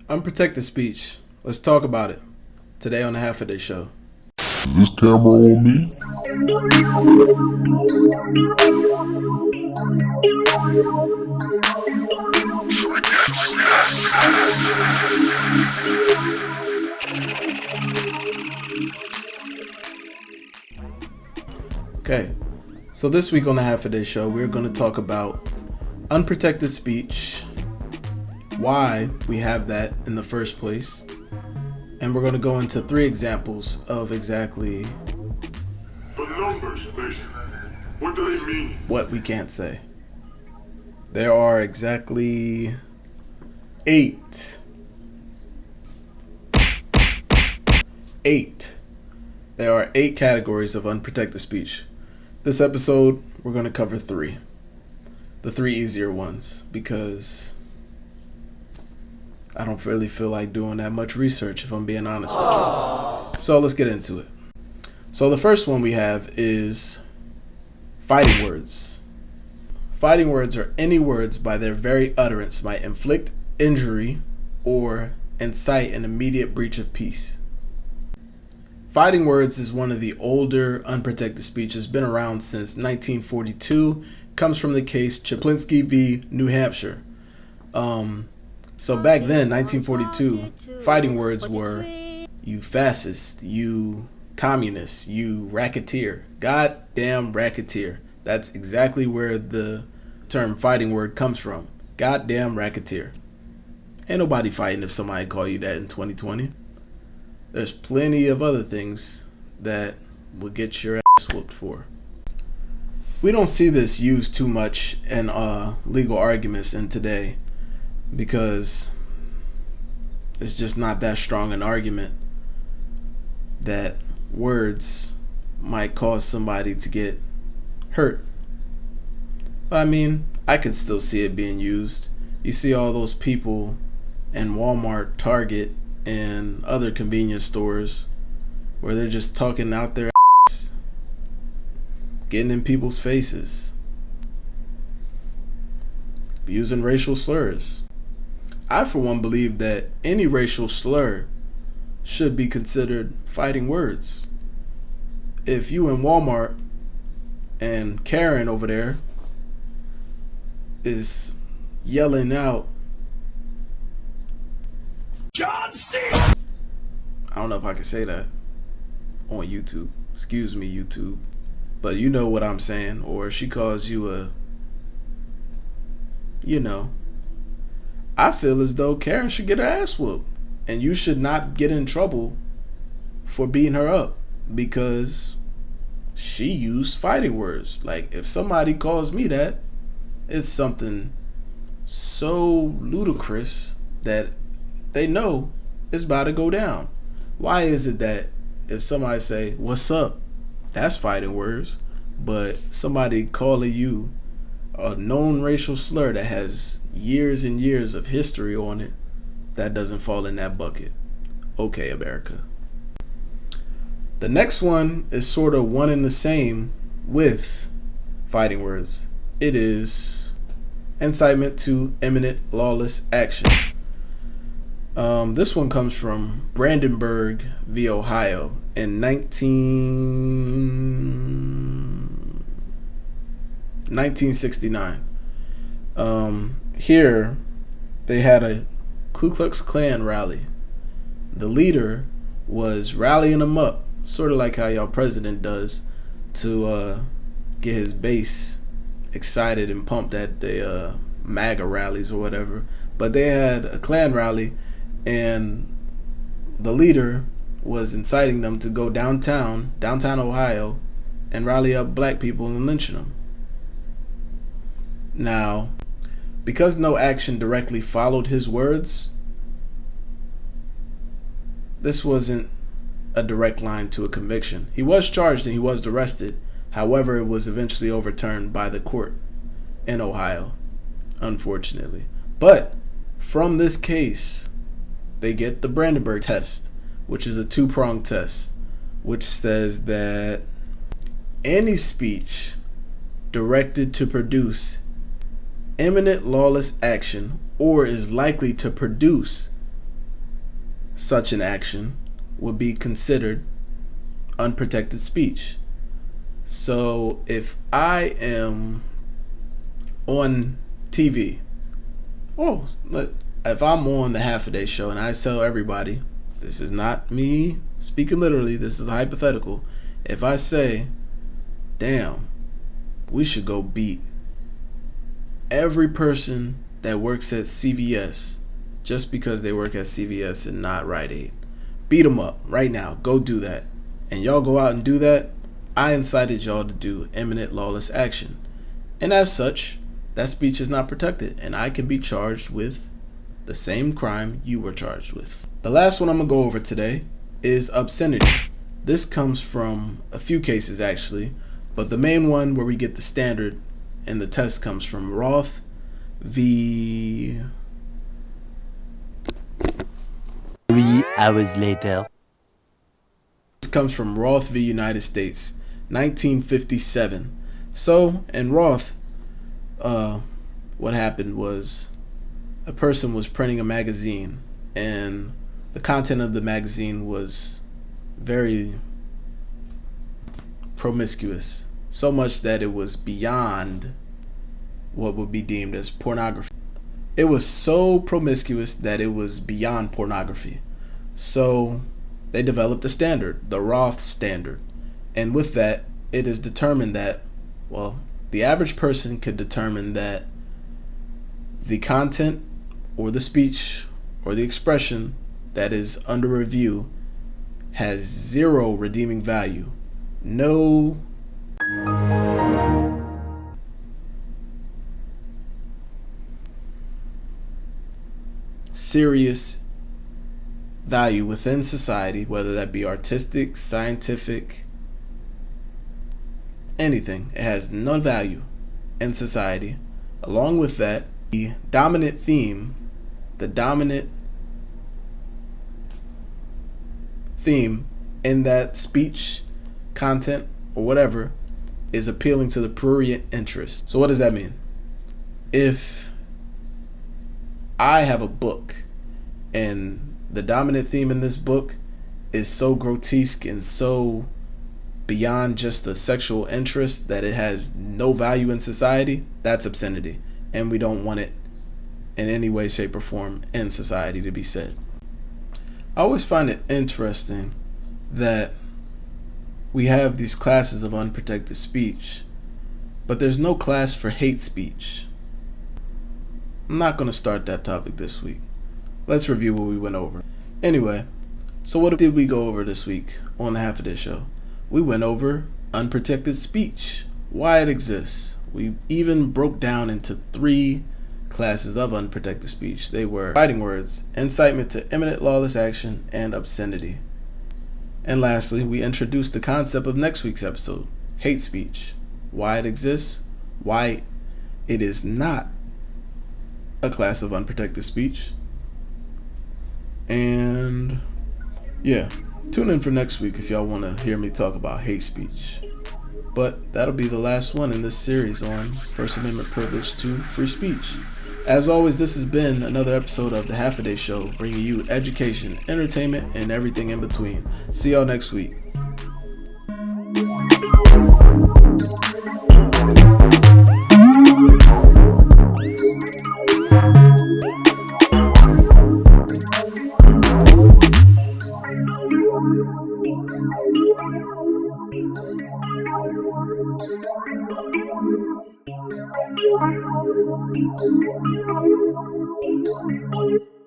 Unprotected speech. Let's talk about it. Today on the Half a Day Show. Is this camera on me? Okay, so this week on the Half a Day Show, we're going to talk about unprotected speech, why we have that in the first place, and we're going to go into 3 examples of exactly The numbers, please. What do they mean? what we can't say. There are exactly 8. There are 8 categories of unprotected speech. This episode, we're going to cover 3. The 3 easier ones, because I don't really feel like doing that much research, if I'm being honest with you. So let's get into it. So the first one we have is fighting words. Fighting words are any words by their very utterance might inflict injury or incite an immediate breach of peace. Fighting words is one of the older unprotected speech. It's been around since 1942. Comes from the case Chaplinsky v. New Hampshire. So back then, 1942, fighting words were "you fascist," "you communist," "you racketeer." Goddamn racketeer. That's exactly where the term fighting word comes from. Goddamn racketeer. Ain't nobody fighting if somebody call you that in 2020. There's plenty of other things that will get your ass whooped for. We don't see this used too much in legal arguments in today because it's just not that strong an argument that words might cause somebody to get hurt. But I mean, I could still see it being used. You see all those people in Walmart, Target, and other convenience stores where they're just talking out their ass, getting in people's faces, using racial slurs. I, for one, believe that any racial slur should be considered fighting words. If you in Walmart and Karen over there is yelling out John C. I don't know if I can say that on YouTube. Excuse me, YouTube. But you know what I'm saying. Or she calls you I feel as though Karen should get her ass whooped. And you should not get in trouble for beating her up because she used fighting words. Like, if somebody calls me that, it's something so ludicrous that they know it's about to go down. Why is it that if somebody say, "What's up?" that's fighting words, but somebody calling you a known racial slur that has years and years of history on it, that doesn't fall in that bucket? Okay, America. The next one is sort of one and the same with fighting words. It is incitement to imminent lawless action. This one comes from Brandenburg v. Ohio in 1969. Here, they had a Ku Klux Klan rally. The leader was rallying them up, sort of like how y'all president does, to get his base excited and pumped at the MAGA rallies or whatever. But they had a Klan rally, and the leader was inciting them to go downtown Ohio, and rally up black people and lynching them. Now, because no action directly followed his words, this wasn't a direct line to a conviction. He was charged and he was arrested. However, it was eventually overturned by the court in Ohio, unfortunately. But from this case, they get the Brandenburg test, which is a 2-pronged test, which says that any speech directed to produce imminent lawless action or is likely to produce such an action would be considered unprotected speech. So if I am on TV, if I'm on the Half a Day show and I tell everybody, this is not me speaking literally, this is hypothetical. If I say, damn, we should go beat every person that works at CVS just because they work at CVS and not Rite Aid. Beat them up right now. Go do that. And y'all go out and do that. I incited y'all to do imminent lawless action. And as such, that speech is not protected. And I can be charged with the same crime you were charged with. The last one I'm going to go over today is obscenity. This comes from a few cases actually, but the main one where we get the standard and the test comes from Roth v. 3 hours later. This comes from Roth v. United States, 1957. So in Roth, what happened was a person was printing a magazine, and the content of the magazine was very promiscuous, so much that it was beyond what would be deemed as pornography. It was so promiscuous that it was beyond pornography. So they developed a standard, the Roth standard. And with that, it is determined that, well, the average person could determine that the content or the speech or the expression that is under review has zero redeeming value. No serious value within society, whether that be artistic, scientific, anything. It has no value in society. Along with that, the dominant theme in that speech, content, or whatever is appealing to the prurient interest. So what does that mean? If I have a book and the dominant theme in this book is so grotesque and so beyond just a sexual interest that it has no value in society, that's obscenity. And we don't want it in any way, shape, or form in society to be said. I always find it interesting that we have these classes of unprotected speech, but there's no class for hate speech. I'm not going to start that topic this week. Let's review what we went over. Anyway, so what did we go over this week on the Half a Day Show? We went over unprotected speech, why it exists. We even broke down into 3 classes of unprotected speech. They were fighting words, incitement to imminent lawless action, and obscenity. And lastly, we introduced the concept of next week's episode, hate speech, why it exists, why it is not a class of unprotected speech. And yeah, tune in for next week if y'all want to hear me talk about hate speech. But that'll be the last one in this series on First Amendment privilege to free speech. As always, this has been another episode of the Half a Day Show, bringing you education, entertainment, and everything in between. See y'all next week. Thank you.